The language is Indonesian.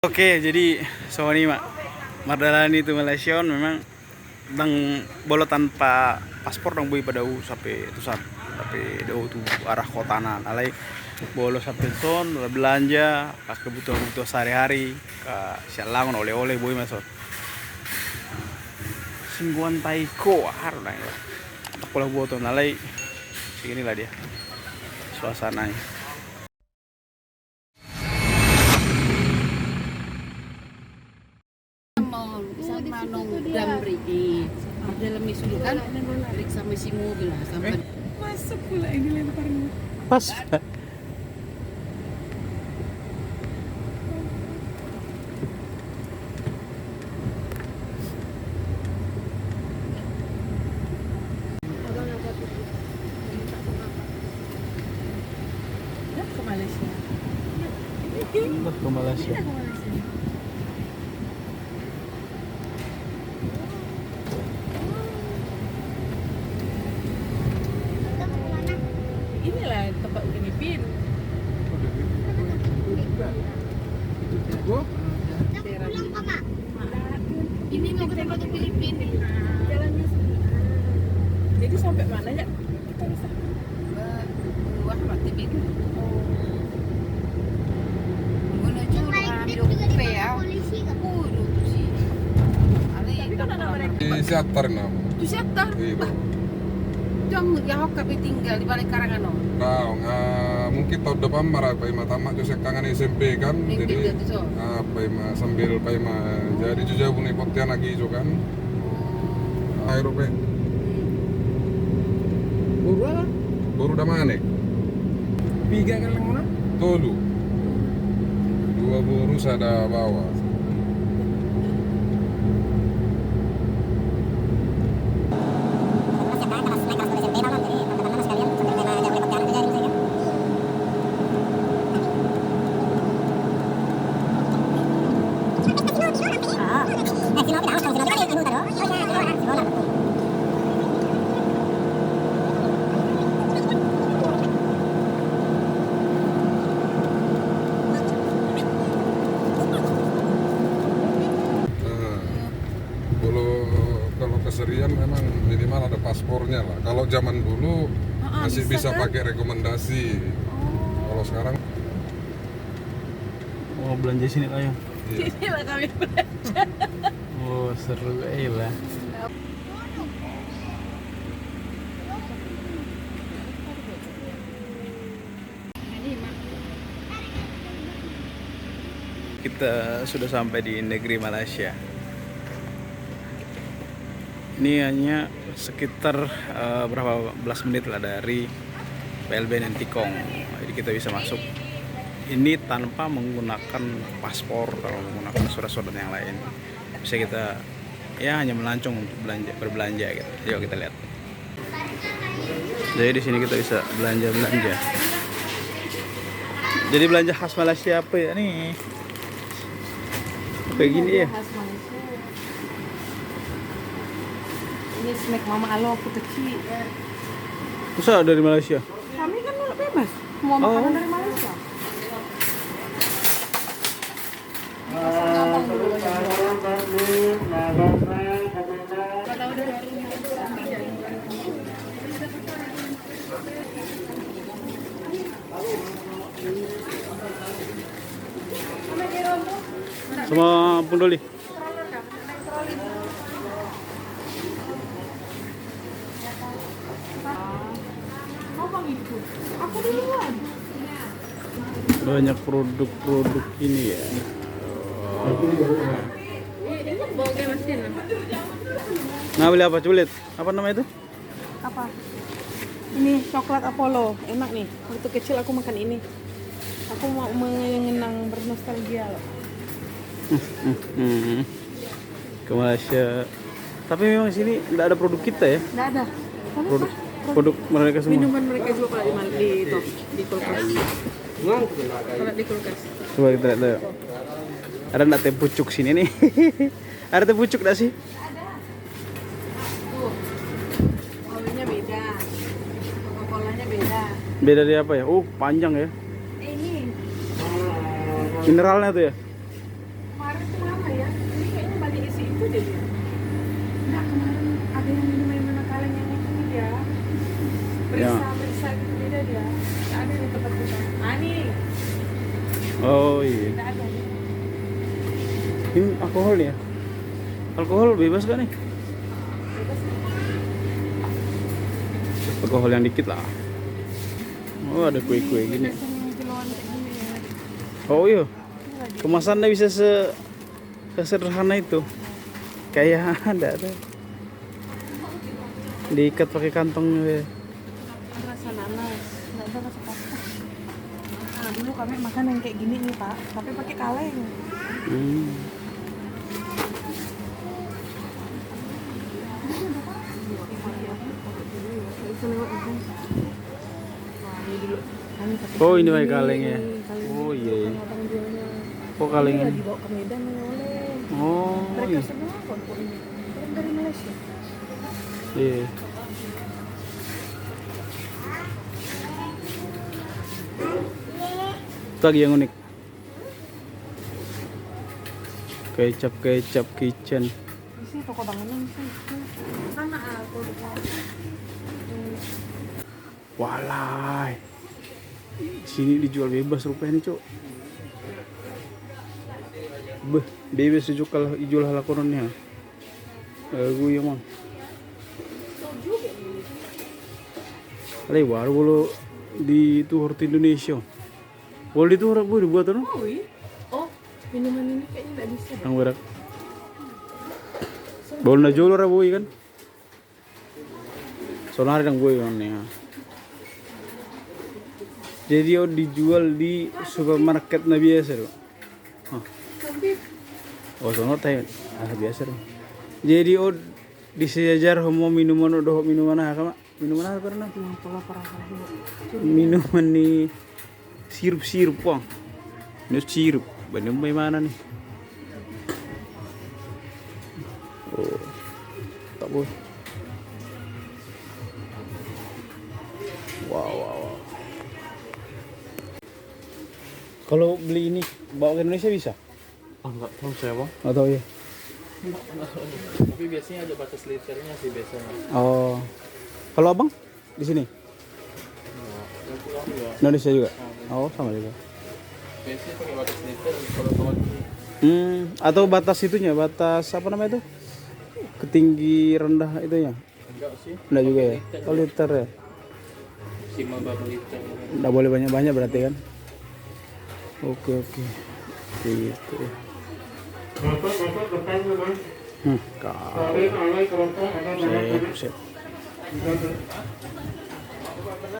Oke, jadi Sony Mardalani itu Malaysia memang dang bolo tanpa paspor dong boy pada sampai itu sampai tuh arah kota alai bolo sampai son belanja pas kebutuhan sehari-hari ke sialangon oleh-oleh boy masuk singguan taiko harus lah ya tak buat alai inilah dia suasananya. Damri dalam misulukan periksa mesin mobil sampai masuk pula ini lemparnya Pas. ke Malaysia. Ke Malaysia. Inilah tempat Filipin. ini mau ke tempat Filipin Jalannya. Jadi sampai mana ya? Kita bisa. wah mati bin menuju Dope ya udah tuh sih Tapi kan anak mereka. Di Siatar nam. tuh siapa Iya. jangan ya kami tinggal di balik karangan no Nah, mungkin tahun depan marah Paima tamat Josek kangen SMP kan, Mungkin jadi dia tuh, so. Paima sambil Paima jadi juga punya potian lagi itu kan. Air pe. Buru apa? Baru dah mana? Tiga kan yang mana? Tolu. Dua burus ada bawa. Kalau keserian memang minimal ada paspornya lah. Kalau zaman dulu masih bisa kan? pakai rekomendasi. Kalau sekarang Oh, belanja sini lah ya. iya. Inilah kami belanja. Oh, seru lah. Kita sudah sampai di negeri Malaysia. Ini hanya sekitar berapa belas menit lah dari PLBN Tikong. Jadi kita bisa masuk. Ini tanpa menggunakan paspor, kalau menggunakan surat-surat yang lain bisa kita ya hanya melancong untuk berbelanja gitu. Yuk kita lihat. Jadi di sini kita bisa belanja. Jadi belanja khas Malaysia apa ya nih? Kayak gini ya. Khas Malaysia. Ini snack Mama Alo aku kecil. Masa dari Malaysia? Kami kan mau bebas. Mau makanan dari Malaysia. Sama Pundoli. Aku duluan. Banyak produk-produk ini ya. Ini bawa ke mesin. Nah, beli apa? Coba lihat. Apa nama itu? Apa? Ini coklat Apollo, enak nih. Waktu kecil aku makan ini. Aku mau mengenang bernostalgia loh. Ke Malaysia. Tapi memang sini tidak ada produk kita ya. Nggak ada. Tapi Produk mereka semua. minuman mereka juga kalau di kulkas. Kalau di kulkas. Coba kita lihat dulu. Ada nggak teh pucuk sini nih? Ada teh pucuk nggak sih? Tuh. Kolanya beda. Coca-Colanya beda. Beda dari apa ya? Oh, panjang ya. Ini Mineralnya tuh ya. deh dia. Enggak, kemarin ada yang minum air mana kaleng yang ini dia. Ya. Berisa gitu beda dia. Nggak ada di tempat kita. Ah nih, Oh iya. nggak ada. Ini alkohol ya? Alkohol bebas gak nih? Alkohol yang dikit lah. Oh ada kue-kue gini. Biasanya yang kiloan kayak gini ya. Oh iya. Kemasannya bisa sesederhana itu. Kayak ada. Diikat pakai kantong ya. Rasa nanas, nggak ada rasa pasta. Nah, dulu kami makan yang kayak gini nih Pak, tapi pakai kaleng. Hmm. Oh ini pakai kaleng ya. Oh iya. Iya. Oh kaleng Ini ini. lagi bawa ke Medan oleh. Oh Mereka iya. semua kelompok ini. Orang dari Malaysia. Iya. Itu lagi yang unik. Kecap kitchen. Di sini toko bangunan sih. Sana aku lupa. Walai. Sini dijual bebas rupanya nih, Cok. Beh, bebas dijual hal koronnya. Gue ya, Mang. Lewat bolu di Tuhur Indonesia. Bolu di Tuhur gue dibuat tuh. Oh, iya. Oh, minuman ini kayaknya nggak bisa. Yang berak. Bolu na jual orang boy kan. Soalnya ada yang boy kan ya. Jadi dijual di supermarket na biasa loh. Oh, sono tayo. Biasa loh. Jadi disejajar homo minuman udah minuman apa? Minuman apa pernah? Minuman nih sirup pang. Ini sirup. Bener bagaimana nih? Oh, tak boleh. Wow. Kalau beli ini bawa ke Indonesia bisa? Enggak tahu saya bang. Nggak tahu ya. Tapi biasanya ada batas liternya sih biasanya. Oh, kalau abang di sini? Indonesia juga? Oh, sama juga. Biasanya pakai batas liter kalau teman Atau batas itunya, batas apa namanya itu? Ketinggi rendah itunya? enggak sih. Enggak juga ya? Oh, liter ya? Maksimal berapa liter? Enggak boleh banyak-banyak berarti kan? Oke. Gitu. Kau. Sip.